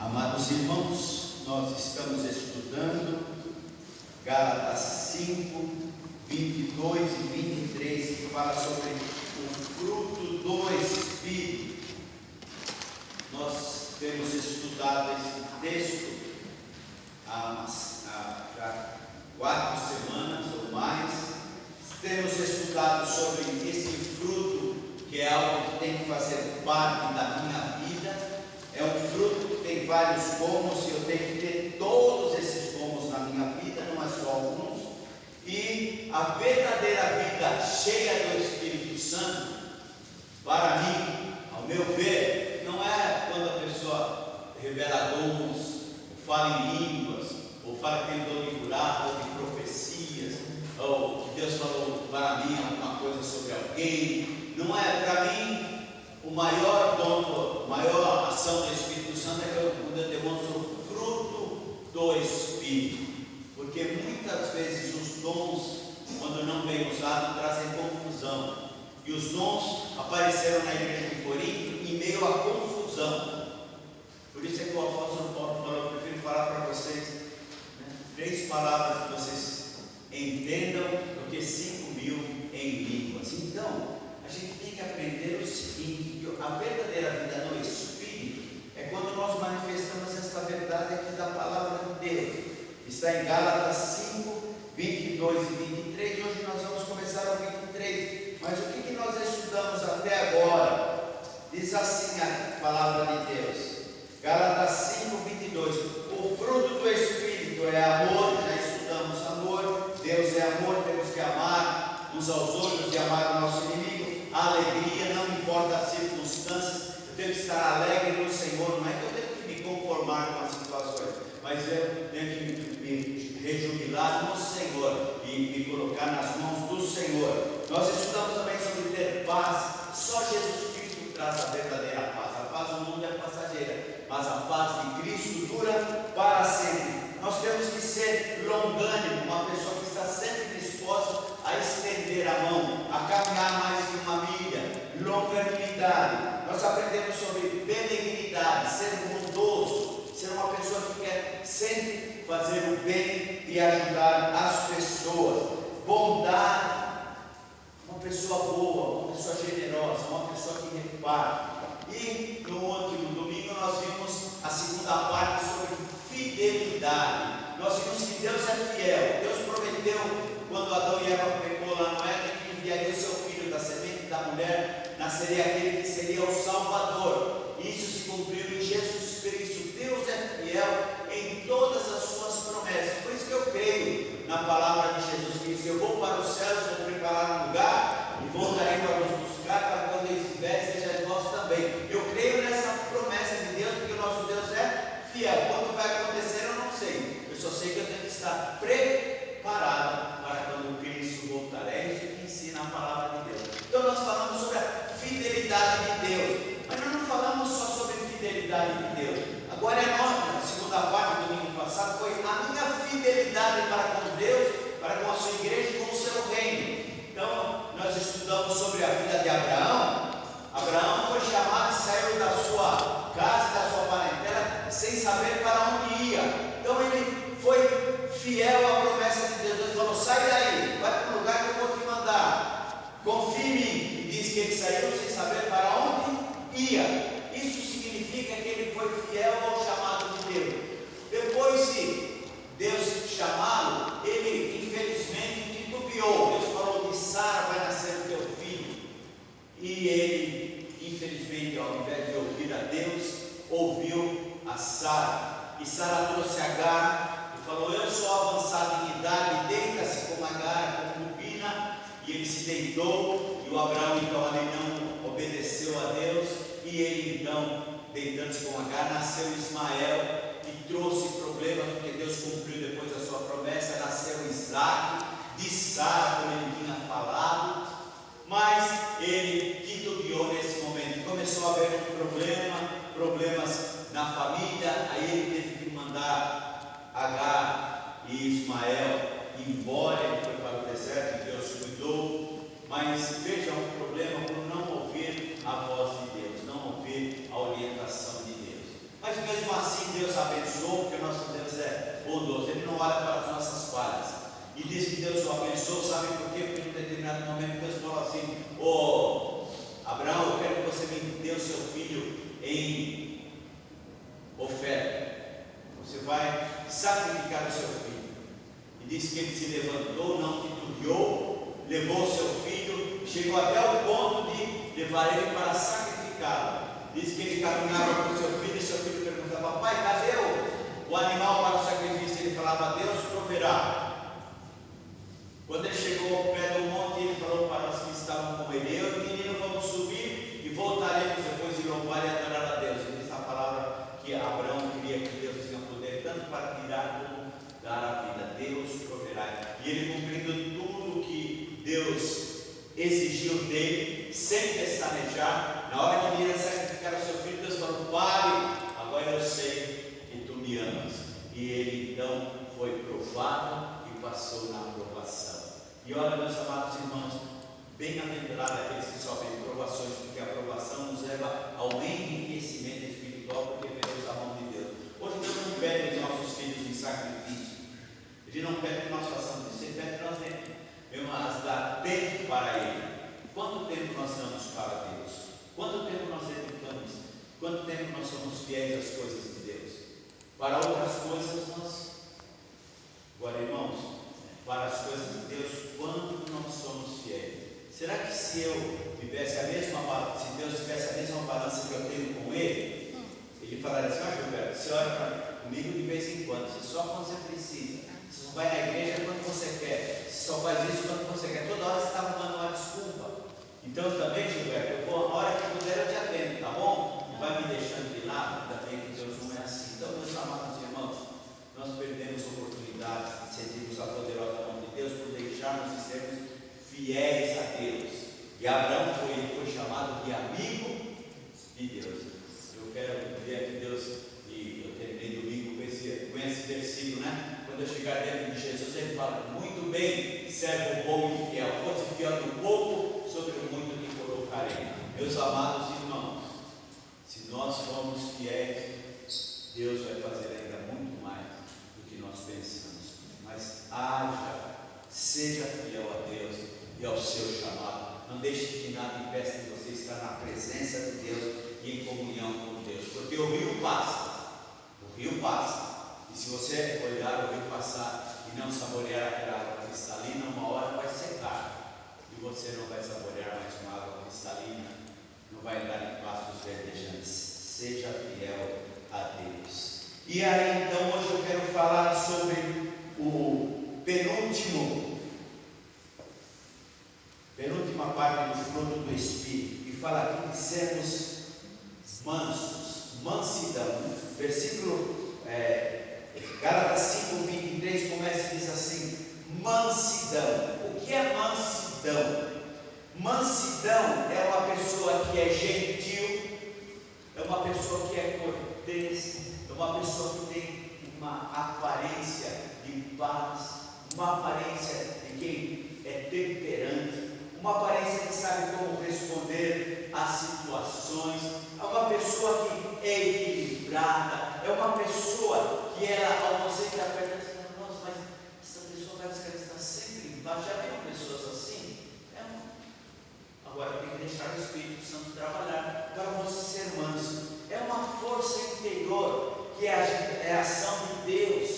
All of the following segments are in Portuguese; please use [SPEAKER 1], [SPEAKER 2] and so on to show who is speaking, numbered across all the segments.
[SPEAKER 1] Amados irmãos, nós estamos estudando Gálatas 5, 22 e 23, que fala sobre o fruto do Espírito. Nós temos estudado esse texto há já 4 semanas ou mais. Temos estudado sobre esse fruto, que é algo que tem que fazer parte da minha vida. É um fruto que tem vários gomos e eu tenho que ter todos esses gomos na minha vida, não é só alguns. E a verdadeira vida cheia do Espírito Santo, para mim, ao meu ver, não é quando a pessoa revela dons, ou fala em línguas, ou fala que tem dom de curar, ou de profecias, ou que Deus falou para mim alguma coisa sobre alguém. Não é, para mim, o maior dom, a maior ação do Espírito Santo é quando eu demonstro o fruto do Espírito. Porque muitas vezes os dons, quando não bem usados, trazem confusão. E os dons apareceram na igreja de Corinto em meio à confusão. Por isso é que o apóstolo Paulo falou: eu prefiro falar para vocês 3 palavras que vocês entendam do que 5.000 em línguas. Então, a gente tem que aprender o seguinte: que a verdadeira vida no Espírito é quando nós manifestamos esta verdade aqui da palavra de Deus. Está em Gálatas 5, 22 e 23. Hoje nós vamos começar ao 23. Mas o que nós estudamos até agora? Diz assim a palavra de Deus. Gálatas 5, 22. O fruto do Espírito é amor. Já estudamos amor. Deus é amor, temos que amar uns aos outros e amar o nosso inimigo. A alegria, não importa as circunstâncias, eu tenho que estar alegre no Senhor. Não é que eu tenho que me conformar com as situações, mas eu tenho que me rejubilar no Senhor e me colocar nas mãos do Senhor. Nós estudamos também sobre ter paz. Só Jesus Cristo traz a verdadeira paz. A paz do mundo é passageira, mas a paz de Cristo dura para sempre. Nós temos que ser longânimo, uma pessoa que está sempre disposta a estender a mão, a caminhar mais de uma milha. Longanimidade. Nós aprendemos sobre benignidade, ser bondoso, ser uma pessoa que quer sempre fazer o bem e ajudar as pessoas. Bondade, uma pessoa boa, uma pessoa generosa, uma pessoa que reparte. E no último domingo nós vimos a segunda parte sobre fidelidade. Nós vimos que Deus é fiel. Deus prometeu, quando Adão e Eva pecou lá no Éden, que enviaria o seu filho, da semente da mulher nasceria aquele que seria o Salvador. Isso se cumpriu em Jesus Cristo. Deus é fiel em todas as suas promessas. Por isso que eu creio na palavra de Jesus Cristo. Eu vou para os céus, vou preparar um lugar e voltarei para nos buscar, para quando ele estiver, seja nós também. Eu creio nessa promessa de Deus, porque o nosso Deus é fiel. Quando vai acontecer eu não sei, eu só sei que eu tenho que estar preparado para quando Cristo voltar. É isso que ensina a palavra de Deus. Então nós falamos sobre a fidelidade de Deus, mas nós não falamos só sobre fidelidade de Deus. Agora é nota, a segunda parte do domingo passado foi a minha fidelidade para com Deus, para com a sua igreja e com o seu reino. Então nós estudamos sobre a vida de Abraão. Abraão foi chamado e saiu da sua casa, da sua parentela, sem saber para onde ia. Então ele foi fiel à promessa de Deus. Ele falou: sai daí, vai para o lugar que eu vou te mandar, confia em mim. E diz que ele saiu sem saber para onde ia. Isso significa que ele foi fiel ao chamado de Deus. Depois de Deus chamá-lo, ele infelizmente titubeou. Deus falou: de Sara vai nascer o teu filho. E ele, infelizmente, ao invés de ouvir a Deus, ouviu a Sara. E Sara trouxe Agar e falou: eu sou avançado em idade, deita-se com Agar, concubina. E ele se deitou, e o Abraão então ali não obedeceu a Deus. E ele então, deitando-se com Agar, nasceu Ismael, e trouxe problemas, porque Deus cumpriu depois a sua promessa. Nasceu Isaac, de Sara, como ele tinha falado. Mas ele titubeou nesse momento. Começou a haver problemas na família. Aí ele teve que mandar Agar e Ismael embora. Ele foi para o deserto e Deus cuidou. Mas vejam o problema por não ouvir a voz de Deus, não ouvir a orientação de Deus. Mas mesmo assim Deus abençoou, porque o nosso Deus é bondoso, Ele não olha para as nossas falhas. E diz que Deus o abençoou, sabe por quê? Porque em um determinado momento Deus falou assim: ô Abraão, eu quero que você me dê o seu filho em oferta. Você vai sacrificar o seu filho. E diz que ele se levantou, não titubeou, levou o seu filho, chegou até o ponto de levar ele para sacrificá-lo. Diz que ele caminhava com o seu filho, e seu filho perguntava: papai, cadê o animal para o sacrifício? Ele falava: Deus proverá. Quando ele chegou ao pé do monte, ele falou para os que estavam com ele: eu e o menino vamos subir e voltaremos depois de louvar e adorar a Deus. E diz a palavra que Abraão queria que Deus tinha poder tanto para tirar como dar a vida. Deus proverá. E ele, cumprindo tudo que Deus exigiu dele, sem pestanejar, na hora que ele ia sacrificar o seu filho, Deus falou: pare, agora eu sei que tu me amas. E ele então foi provado e passou na aprovação. E olha, meus amados irmãos, bem-aventurados aqueles que sofrem provações, porque a aprovação nos leva ao enriquecimento espiritual, porque vemos a mão de Deus. Hoje Deus não pede os nossos filhos em sacrifício, Ele não pede que nós façamos isso, Ele pede que nós devemos dar tempo para Ele. Quanto tempo nós damos para Deus? Quanto tempo nós dedicamos? Quanto tempo nós somos fiéis às coisas de Deus? Para outras coisas nós, agora irmãos, para as coisas de Deus, quanto nós somos fiéis? Será que se eu tivesse a mesma balança, se Deus tivesse a mesma balança que eu tenho com Ele, Ele falaria assim: ó Gilberto, você ora comigo de vez em quando, você só quando você precisa, você só vai na igreja quando você quer, você só faz isso quando você quer, toda hora você está arrumando uma desculpa. Então também, Gilberto, eu vou, a hora que puder eu te atendo, tá bom? Não vai me deixando de lado, também que Deus não é assim. Então, meus amados irmãos, nós perdemos oportunidades de sentirmos a poderosa mão de Deus por deixarmos de sermos fiéis a Deus. E Abraão foi chamado de amigo de Deus. Eu quero ver aqui Deus, e eu terminei domingo com esse versículo, né? Quando eu chegar dentro de Jesus, ele fala: muito bem, servo bom e fiel, fosse fiel no pouco, sobre o muito te colocarei. Meus amados irmãos, se nós formos fiéis, Deus vai fazer ainda muito mais do que nós pensamos. Mas seja fiel a Deus e ao seu chamado. Não deixe que nada impeça de você estar na presença de Deus e em comunhão com Deus, porque o rio passa, e se você olhar o rio passar e não saborear aquela água cristalina, uma hora vai secar, e você não vai saborear mais uma água cristalina, não vai andar em pastos verdejantes. Seja fiel a Deus. E aí então hoje eu quero falar sobre o penúltima parte do fruto do Espírito, e fala aqui de sermos mansos, mansidão. Versículo Gálatas 5:23 começa e diz assim: mansidão. O que é mansidão? Mansidão é uma pessoa que é gentil, é uma pessoa que é cortês, é uma pessoa que tem uma aparência de paz, uma aparência de quem é temperante, uma aparência que sabe como responder às situações, é uma pessoa que é equilibrada, é uma pessoa que ela, ao você que aperta, você fala: nossa, mas essa pessoa parece que ela está sempre embaixo. Já viram pessoas assim? Agora tem que deixar o Espírito Santo trabalhar para você ser manso. É uma força interior que é a ação de Deus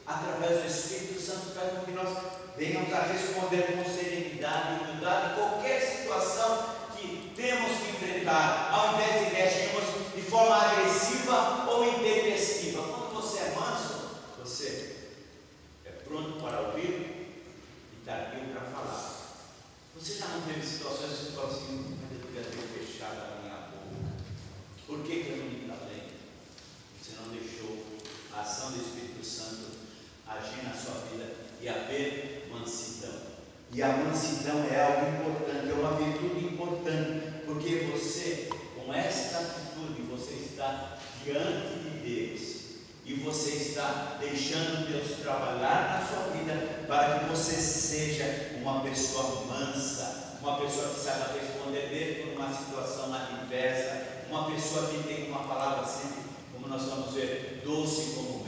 [SPEAKER 1] através do Espírito Santo, faz com que nós venhamos a responder com serenidade e humildade em qualquer situação que temos que enfrentar, ao invés de reagirmos de forma agressiva ou intempestiva. Quando você é manso, você é pronto para ouvir e tardio para falar. Você já não teve situações que você fala assim: mas eu devia ter fechado a minha boca, por que eu não me calei? Você não deixou a ação do Espírito Santo agir na sua vida e haver mansidão. E a mansidão é algo importante, é uma virtude importante, porque você, com esta atitude, você está diante de Deus e você está deixando Deus trabalhar na sua vida para que você seja uma pessoa mansa, uma pessoa que saiba responder mesmo por uma situação adversa, uma pessoa que tem uma palavra sempre, como nós vamos ver, doce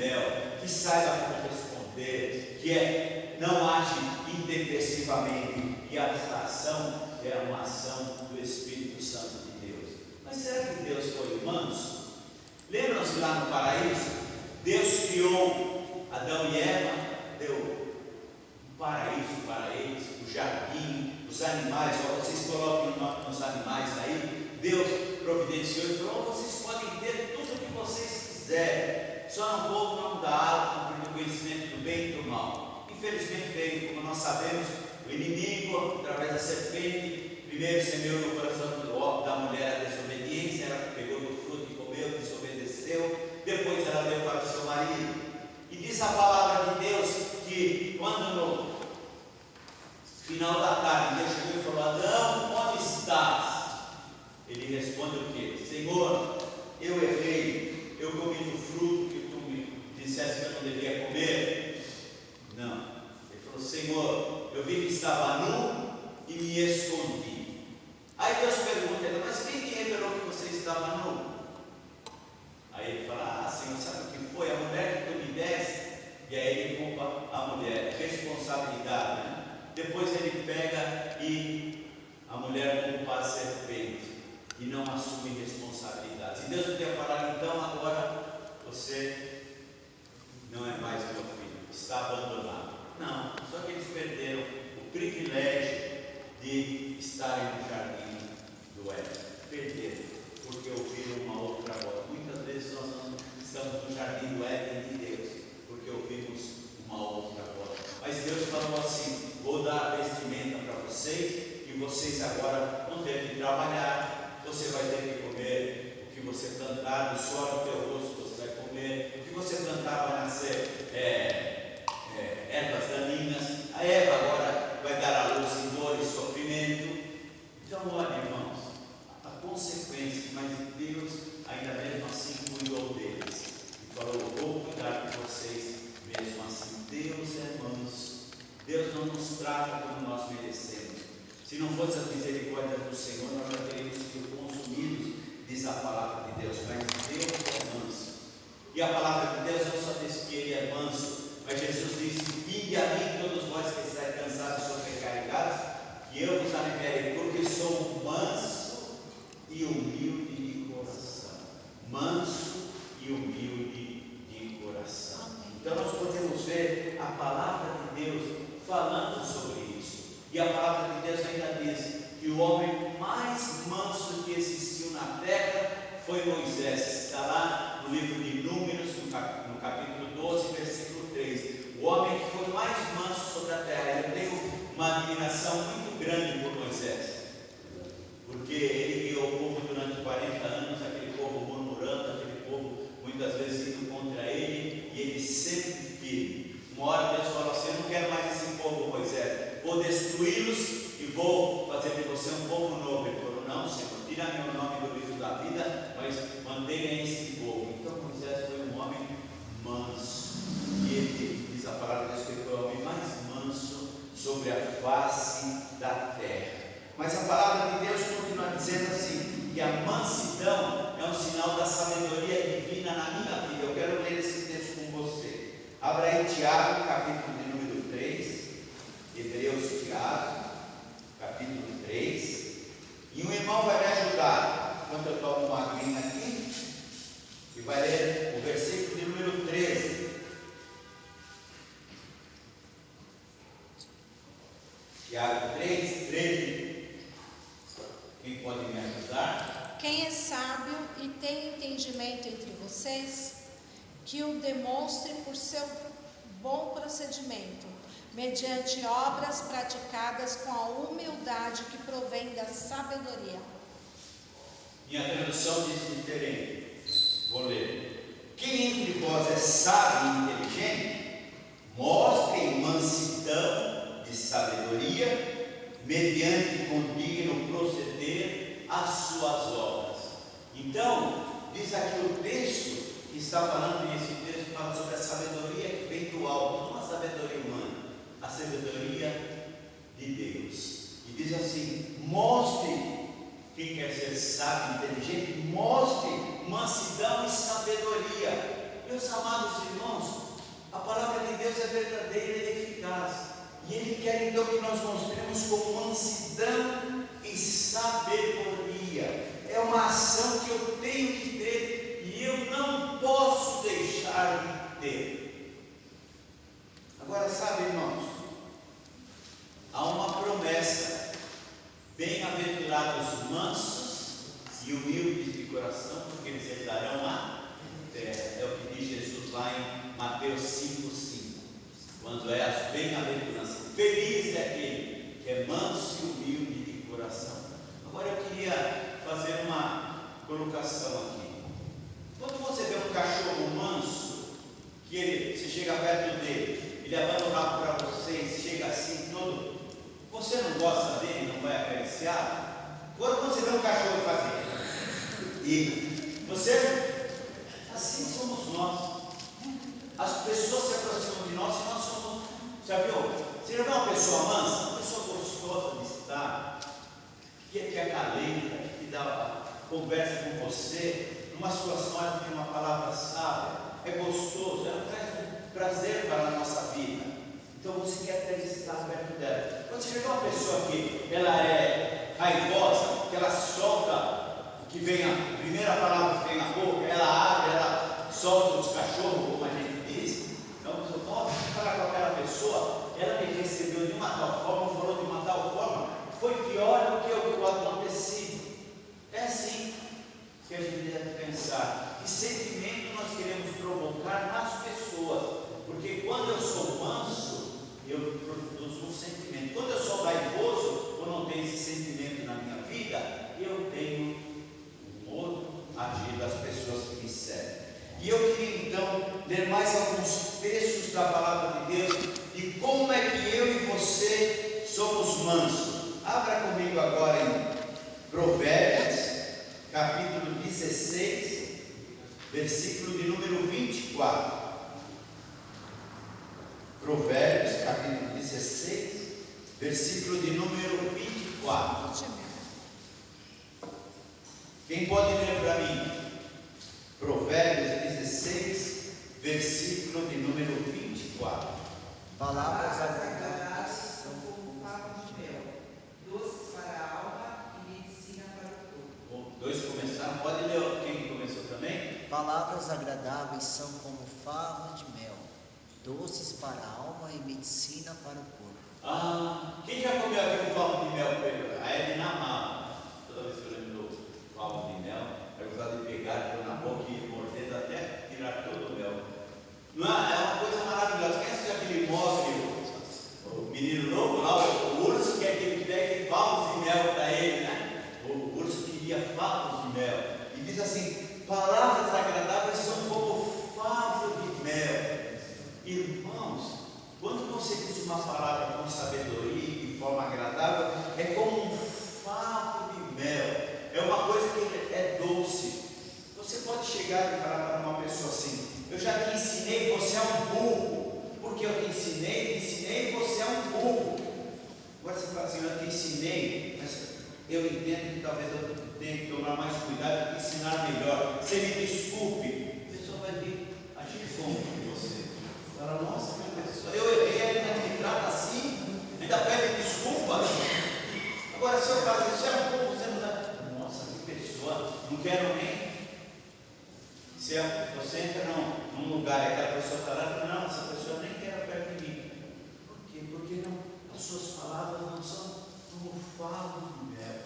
[SPEAKER 1] mel, que saiba como responder, que não age intempestivamente, e a ação é uma ação do Espírito Santo de Deus. Mas será que Deus foi manso? Lembram-se lá no paraíso? Deus criou Adão e Eva, deu um paraíso para eles, o jardim, os animais. Vocês coloquem o nome dos animais aí. Deus providenciou e falou: vocês podem ter tudo o que vocês quiserem, só não vou não dar o conhecimento do bem e do mal. Infelizmente veio, como nós sabemos, o inimigo, através da serpente, primeiro semeou no coração da mulher a desobediência, ela pegou do fruto e comeu, desobedeceu, depois ela deu para o seu marido. E diz a palavra de Deus que quando no final da tarde Deus chegou e falou: Adão, onde estás? Ele responde o quê? Senhor, eu errei, eu comi do fruto que tu me disseste que eu não devia comer. Não. Ele falou: Senhor, eu vi que estava nu e me escondi. Aí Deus pergunta: mas quem te revelou que você estava nu? Aí ele fala: Senhor, sabe o que foi? A mulher que tu me deste. E aí ele culpa a mulher, responsabilidade, né? Depois ele pega e a mulher culpa a serpente e não assume responsabilidade. E Deus podia falar: então agora você não é mais meu filho, está abandonado. Não, só que eles perderam o privilégio de estarem no jardim do Éden. Perderam, porque ouviram uma outra voz. Muitas vezes nós não estamos no jardim do Éden de Deus, porque ouvimos uma outra voz. Mas Deus falou assim: vou dar a vestimenta para vocês, e vocês agora vão ter que trabalhar, você vai ter que comer o que você plantar, do suor do teu rosto você vai comer, o que você plantar vai nascer ervas daninhas. A Eva agora vai dar à luz em dor e sofrimento. Então, olha, irmãos, a consequência, mas Deus ainda mesmo assim cuidou deles e falou: vou cuidar de vocês mesmo assim. Deus é manso, Deus não nos trata como nós merecemos. Se não fosse as misericórdias do Senhor, nós já teríamos sido consumidos, diz a palavra de Deus. Mas Deus é manso, e a palavra de Deus não só diz que Ele é manso, mas Jesus disse: vinde a mim todos vós que estáis cansados e sobrecarregados, que eu vos aliviarei, porque sou manso e humilde de coração. Manso e humilde de coração. Então nós podemos ver a palavra de Deus falando sobre isso. E a palavra de Deus ainda diz que o homem mais manso que existiu na terra foi Moisés. Está lá no livro de Números, no capítulo 12, versículo 3. O homem que foi mais manso sobre a terra. Eu tenho uma admiração muito grande por Moisés, porque ele guiou o povo durante 40 anos, aquele povo murmurando, aquele povo muitas vezes indo contra ele, e ele sempre firme. Uma hora Deus falou assim: eu não quero mais esse povo, Moisés, vou destruí-los e vou fazer de você um povo novo. Ele falou: não, Senhor, tira meu nome do livro da vida, mas mantenha esse povo. Então Moisés foi um homem manso, e ele diz a palavra de Deus que ele foi o homem mais manso sobre a face da terra. Mas a palavra de Deus continua dizendo assim, que a mansidão é um sinal da sabedoria divina na minha vida. Eu quero ler esse texto com você. Abra aí Tiago, capítulo de número 3, Hebreus, Tiago, capítulo 3, e um irmão vai me ajudar, enquanto eu tomo uma aguinha aqui, e vai ler o versículo de número 13. Tiago 3, 13. Quem pode me ajudar?
[SPEAKER 2] Quem é sábio e tem entendimento entre vocês, que o demonstre por seu bom procedimento, mediante obras praticadas com a humildade que provém da sabedoria.
[SPEAKER 1] Minha tradução diz diferente. Vou ler. Quem entre vós é sábio e inteligente, mostre mansidão de sabedoria, mediante condigno proceder às suas obras. Então, diz aqui o texto que está falando, e esse texto fala sobre a sabedoria que vem do alto, não a sabedoria humana, a sabedoria de Deus. E diz assim: mostre, quem quer ser sábio e inteligente, mostre mansidão e sabedoria. Meus amados irmãos, que nós mostremos com mansidão e sabedoria. É uma ação que eu tenho que ter e eu não posso deixar de ter. Agora, sabe, irmãos, há uma promessa: bem-aventurados os mansos e humildes de coração, porque eles herdarão a terra. É o que diz Jesus lá em Mateus 5,5, quando é as bem-aventuranças. Feliz é aquele que é manso e humilde de coração. Agora eu queria fazer uma colocação aqui. Quando você vê um cachorro manso, que você chega perto dele, ele abana o rabo para você, chega assim todo, você não gosta dele, não vai acariciar? Quando você vê um cachorro fazer e você, assim somos nós. As pessoas se aproximam de nós e nós somos, já viu? Você já viu uma pessoa mansa? Uma pessoa gostosa de estar, que acalenta, que dá conversa com você, numa situação ela tem uma palavra sábia, é gostoso, ela traz um prazer para a nossa vida. Então você quer até estar perto dela. Quando você vê uma pessoa que ela é raivosa, que ela solta o que vem, a primeira palavra que vem na boca, ela abre, ela solta os cachorros, como a gente diz. Então, se eu posso falar com aquela pessoa, ela me recebeu de uma tal forma, falou de uma tal forma, foi pior do que o que acontecido. É assim que a gente deve pensar. Que sentimento nós queremos provocar nas pessoas? Porque quando eu sou manso, eu produzo um sentimento. Quando eu sou raivoso, ou não tenho esse sentimento na minha vida, eu tenho um outro agir das pessoas que me servem. E eu queria então ler mais alguns textos da palavra de Deus de como é que eu e você somos mansos. Abra comigo agora em Provérbios, capítulo 16, versículo de número 24. Provérbios, capítulo 16, versículo de número 24. Quem pode ler para mim? Provérbios 16, versículo de número 24.
[SPEAKER 3] Palavras agradáveis são como favas de mel, doces para a alma e medicina para o corpo.
[SPEAKER 1] Dois começaram, pode ler quem começou também?
[SPEAKER 3] Palavras agradáveis são como favas de mel, doces para a alma e medicina para o corpo.
[SPEAKER 1] Quem já comeu aquele favo de mel, Pedro? A Edna amava. Toda vez que eu lembro do favo de mel, eu gostava de pegar, pôr na boca e morder até tirar todo o mel. Não é? É uma coisa maravilhosa. Quem assistiu aquele mostre, o menino lobo lá, o urso, que é aquele que pega favos de mel para ele, né? O urso queria favos de mel. E diz assim: palavras agradáveis são como favos de mel. Irmãos, quando você diz uma palavra com sabedoria e de forma agradável, é como um favo de mel. É uma coisa que é doce. Você pode chegar e falar para uma pessoa assim: eu já te ensinei, você é um burro. Porque eu te ensinei, você é um burro. Agora você fala assim: eu te ensinei, mas eu entendo que talvez eu tenha que tomar mais cuidado e te ensinar melhor. Você me desculpe. A pessoa vai vir agir como com você. Fala: nossa, minha pessoa, eu errei, ainda me trata assim, ainda pede desculpa. Agora, se eu fazer isso, é um burro, você não dá. Nossa, que pessoa, não quero nem. Se você entra num lugar e aquela pessoa está lá, não, essa pessoa nem quer perto de mim. Por quê? Porque não, as suas palavras não são como favo de mel.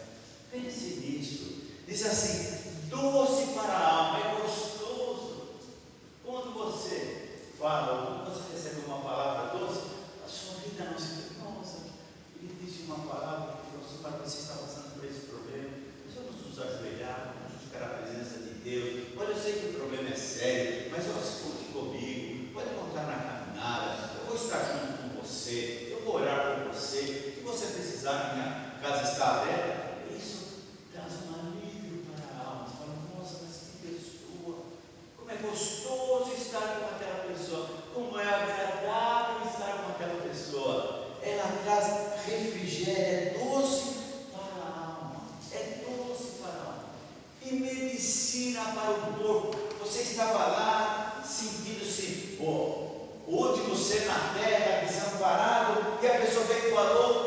[SPEAKER 1] Pense nisso. Diz assim: doce para a alma, é gostoso. Quando você fala, quando você recebe uma palavra doce, a sua vida não se... Nossa, ele disse uma palavra que você está passando por esse problema. Vamos nos ajoelhar, vamos buscar a presença de Deus. Olha, eu sei que o problema é sério, mas olha, se conte comigo, pode contar na caminhada, eu vou estar junto com você, eu vou orar por você. Se você precisar, minha casa está aberta. Isso traz um alívio para a alma. Você fala: nossa, mas que pessoa, como é gostoso estar com aquela pessoa, como é agradável estar com aquela pessoa. Ela traz refrigério, é doce para a alma, é doce para a alma. E medicina para o corpo. Você estava lá sentindo-se o último ser na terra, desamparado, e a pessoa veio e falou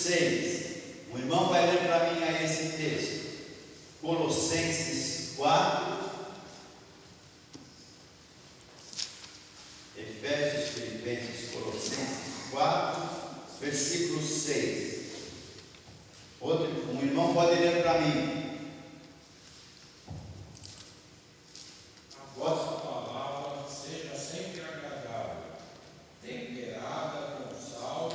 [SPEAKER 1] 6. O irmão vai ler para mim aí esse texto. Colossenses 4. Efésios, Filipenses, Colossenses 4, versículo 6. Um irmão pode ler para mim.
[SPEAKER 4] A vossa palavra seja sempre agradável, temperada com sal,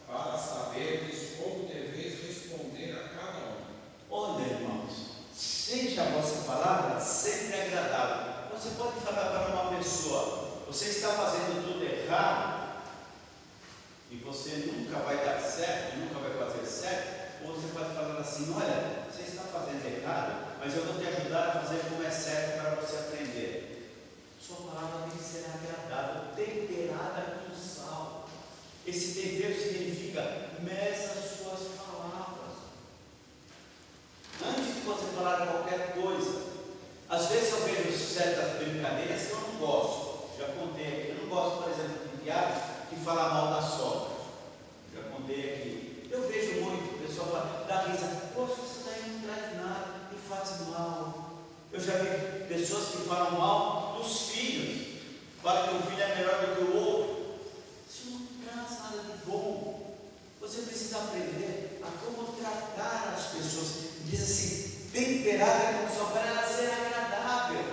[SPEAKER 4] para saberes como deveis responder a cada um.
[SPEAKER 1] Olha, irmãos, seja a vossa palavra sempre agradável. Você pode falar para uma pessoa: você está fazendo tudo errado e você nunca vai dar certo, nunca vai fazer certo. Ou você pode falar assim: olha, você está fazendo errado, mas eu vou te ajudar a fazer como é certo para você aprender. Sua palavra tem que ser agradável, temperada com sal. Esse tempero significa mesa as suas palavras. Antes de você falar qualquer coisa, às vezes eu vejo certas brincadeiras que eu não gosto. Já contei aqui. Eu não gosto, por exemplo, de piadas que falam mal da sogra. Já contei aqui. Eu vejo muito, o pessoal fala, dá risa, poxa, isso daí não traz nada e faz mal. Eu já vi pessoas que falam mal dos filhos, falam que o filho é melhor do que o outro. Isso não traz nada de bom. Você precisa aprender a como tratar as pessoas. Diz assim, temperada com sal, para ela ser agradável.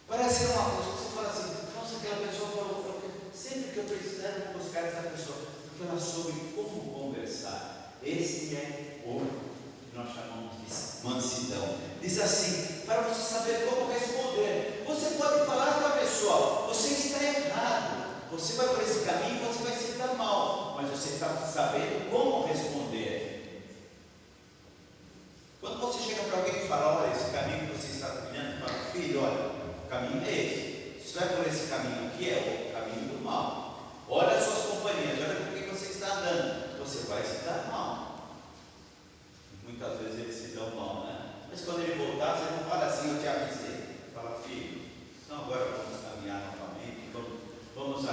[SPEAKER 1] Parece uma coisa que você fala assim, nossa, aquela pessoa falou, sempre que eu precisar eu vou buscar essa pessoa, porque ela soube como conversar. Esse é o que nós chamamos de mansidão. Diz assim, para você saber como responder. Você pode falar para a pessoa, você está errado, você vai por esse caminho, você vai se dar mal, mas você está sabendo como responder. Quando você chega para alguém e fala, olha, esse caminho que você está trilhando para o filho, olha, o caminho é esse. Se vai por esse caminho aqui, é o caminho do mal. Olha as suas companhias, olha por que você está andando. Você vai se dar mal. Muitas vezes eles se dão mal, né? Mas quando ele voltar, você não fala assim, eu te avisei. Fala, filho, então agora vamos caminhar novamente, vamos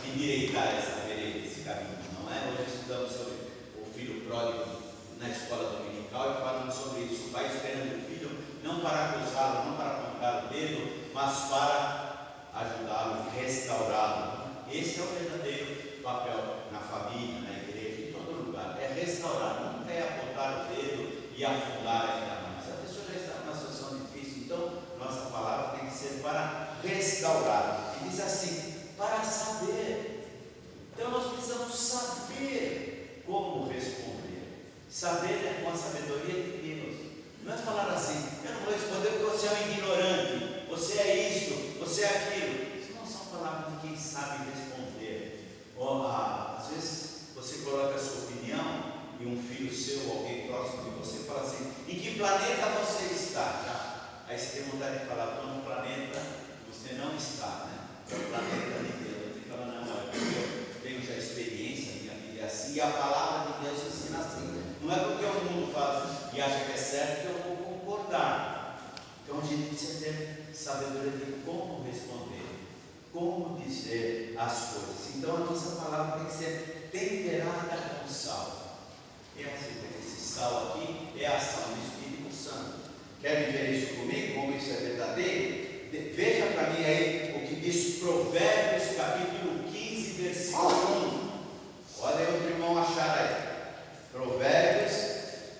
[SPEAKER 1] endireitar essa vereda, esse caminho, não é? Hoje estudamos sobre o filho pródigo na escola dominical e falando sobre isso. O pai esperando o filho não para acusá-lo, não para apontar o dedo, mas para ajudá-lo, restaurá-lo. Esse é o verdadeiro papel na família, na igreja, em todo lugar. É restaurar, nunca é apontar o dedo e afundar ainda mais. A pessoa já está numa situação difícil, então nossa palavra tem que ser para restaurar. E diz assim, para saber. Então nós precisamos saber como responder. Saber é com a sabedoria de Deus. Não é falar assim, eu não vou responder porque você é um ignorante, você é isso, você é aquilo. Isso não são palavras de quem sabe responder. Às vezes você coloca a sua opinião e um filho seu, alguém próximo de você, fala assim, em que planeta você está? Aí você tem vontade de falar, estou num planeta que você não está, né? É o planeta de Deus. Você fala, não, eu tenho já experiência, minha vida é assim, e a palavra de Deus ensina assim. Não é porque o mundo faz e acha que é certo que eu vou concordar. Então a gente precisa ter sabedoria de como responder, como dizer as coisas. Então a nossa palavra tem que ser temperada com sal. Esse sal aqui é a ação do Espírito Santo. Querem ver isso comigo? Como isso é verdadeiro? Veja para mim aí o que diz Provérbios capítulo 15, versículo 1. Olha aí o irmão achar aí. Provérbios,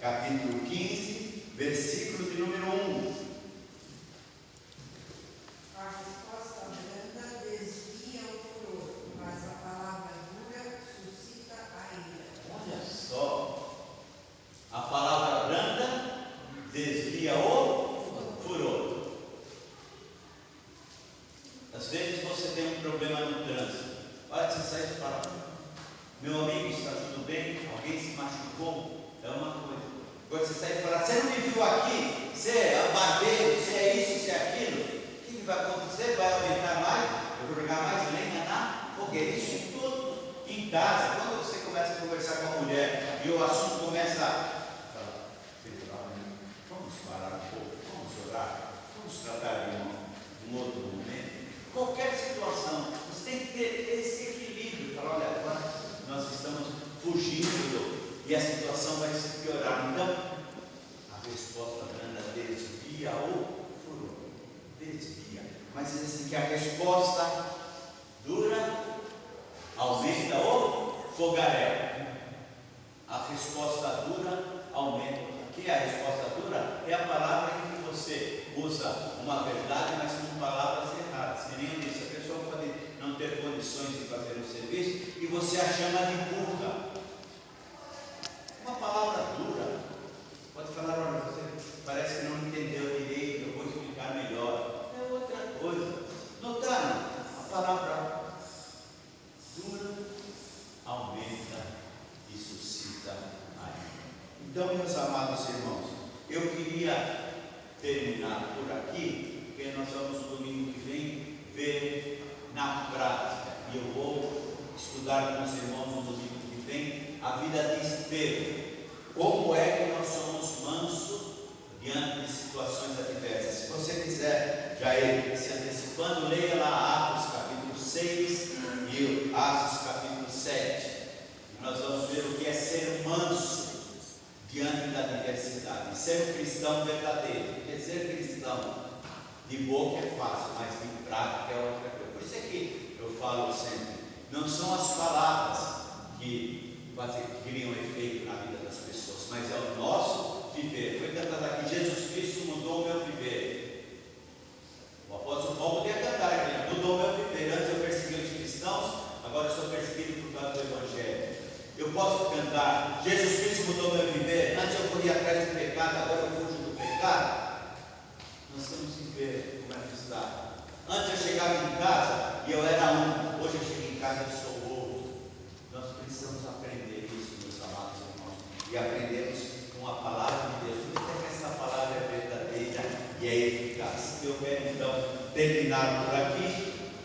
[SPEAKER 1] capítulo 15, versículo de número 1.
[SPEAKER 5] A resposta branda desvia o furor, mas a palavra dura suscita a ira.
[SPEAKER 1] Olha só, a palavra branda desvia o furor. Às vezes você tem um problema no trânsito. Olha, você sai e fala, meu amigo, está tudo bem? Alguém se machucou? É uma coisa. Agora você sai e fala, você não me viu aqui? Você é barbeiro, você é isso, você é aquilo? O que vai acontecer? Vai aumentar mais? Eu vou jogar mais lenha na fogueira. Isso em tudo. Em casa, quando você começa a conversar com a mulher e o assunto começa a falar, vamos parar um pouco, vamos orar, vamos tratar de um outro momento. Qualquer situação, você tem que ter esse equilíbrio. Falar, olha, agora nós estamos fugindo e a situação vai se piorar. Então, a resposta branda desvia o furor. Desvia. Mas diz assim que a resposta dura aumenta o fogaréu. A resposta dura aumenta. O que é a resposta dura? É a palavra em que você usa uma verdade, mas com palavras erradas. Que nem eu disse, a pessoa pode não ter condições de fazer um serviço e você a chama de burra. Uma palavra dura. Pode falar, olha, você parece que não entendeu direito, eu vou explicar melhor. É outra coisa. Notaram? A palavra dura aumenta e suscita a ira. Então, meus amados irmãos, eu queria terminar por aqui, porque nós vamos no domingo que vem ver na prática, e eu vou estudar com os irmãos no domingo que vem a vida de Estevão. Como é que nós somos mansos diante de situações adversas? Se você quiser já ir se antecipando, leia lá Atos capítulo 6 e Atos capítulo 7. Nós vamos ver o que é ser manso diante da adversidade. Ser um cristão verdadeiro. Porque ser cristão de boca é fácil, mas de prática é outra coisa. Por isso é que eu falo sempre, não são as palavras que criam efeito na vida das pessoas, mas é o nosso viver. Foi cantado aqui, Jesus Cristo mudou o meu viver. O apóstolo Paulo podia cantar aqui, mudou o meu viver. Antes eu persegui os cristãos, agora eu sou perseguido por causa do Evangelho. Eu posso cantar, Jesus Cristo mudou o meu viver. Antes eu corria atrás do pecado, agora eu fujo do pecado. Nós temos que ver como é que está. Antes eu chegava em casa e eu era um, hoje eu chego em casa e sou outro. Nós precisamos aprender isso, meus amados irmãos, e aprendemos com a palavra de Deus. Por isso é que essa palavra é verdadeira e é eficaz. Eu quero então terminar por aqui,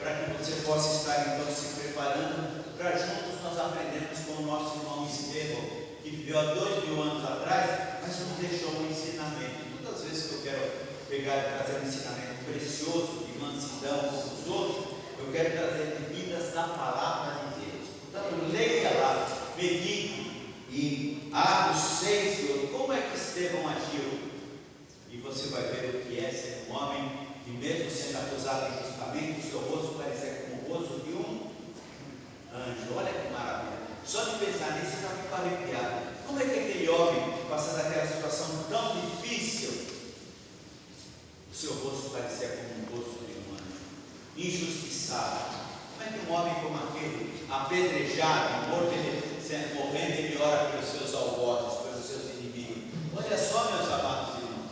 [SPEAKER 1] para que você possa estar então se preparando para juntos nós aprendermos com o nosso irmão Estevão, que viveu há 2000 anos atrás, mas nos deixou um ensinamento. Todas as vezes que eu quero pegar e trazer um ensinamento precioso de mansidão com os outros, eu quero trazer de vidas da palavra de Deus. Portanto, leia lá, medite em Atos 6, como é que Estevão agiu, e você vai ver o que é ser um homem que, mesmo sendo acusado injustamente, o seu rosto parecia como o rosto de um anjo. Olha que maravilha. Só de pensar nisso eu já fico arrepiado. Como é que aquele homem, passando aquela situação tão difícil, o seu rosto parecia como o rosto de um anjo, injustiçado? Como é que um homem como aquele, apedrejado, morrendo, ele ora pelos seus algozes, pelos seus inimigos? Olha só, meus amados irmãos,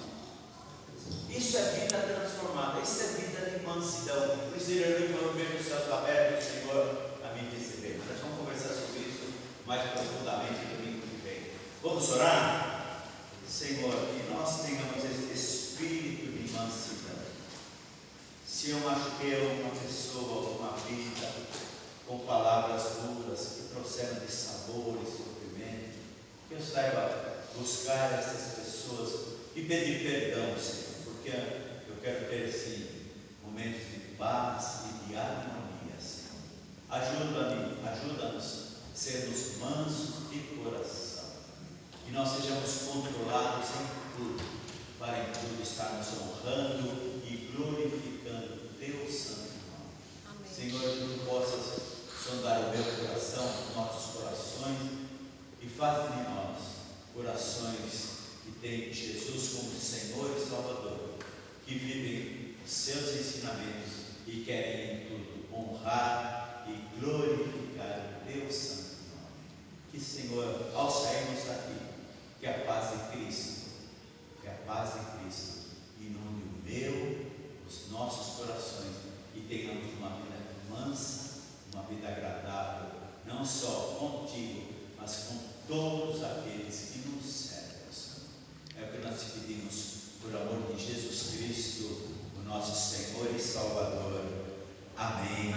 [SPEAKER 1] isso é vida transformada, isso é vida de mansidão. Por isso ele falou, vejo os céus abertos, o Senhor a me receber. Nós vamos conversar sobre isso mais profundamente no domingo que vem. Vamos orar? Senhor, que nós tenhamos esse espírito de mansidão. Se eu machuquei uma pessoa, uma vida, com palavras duras que trouxeram dissabor e sofrimento, que eu saiba buscar essas pessoas e pedir perdão, Senhor, porque eu quero ter esse momento de paz e de harmonia, Senhor. Ajuda-nos a sermos mansos de coração, que nós sejamos controlados em tudo, para em tudo estarmos honrando e glorificando o Teu santo nome. Amém. Senhor, que Tu possas sondar o meu coração, os nossos corações, e faz de nós corações que têm Jesus como Senhor e Salvador, que vivem os seus ensinamentos e querem em tudo honrar e glorificar o Teu santo nome. Que, Senhor, ao sairmos daqui, que a paz de Cristo inunde o meu, os nossos corações, e tenhamos uma vida mansa, uma vida agradável, não só contigo, mas com todos aqueles que nos servem, Senhor. É o que nós te pedimos, por amor de Jesus Cristo, o nosso Senhor e Salvador. Amém.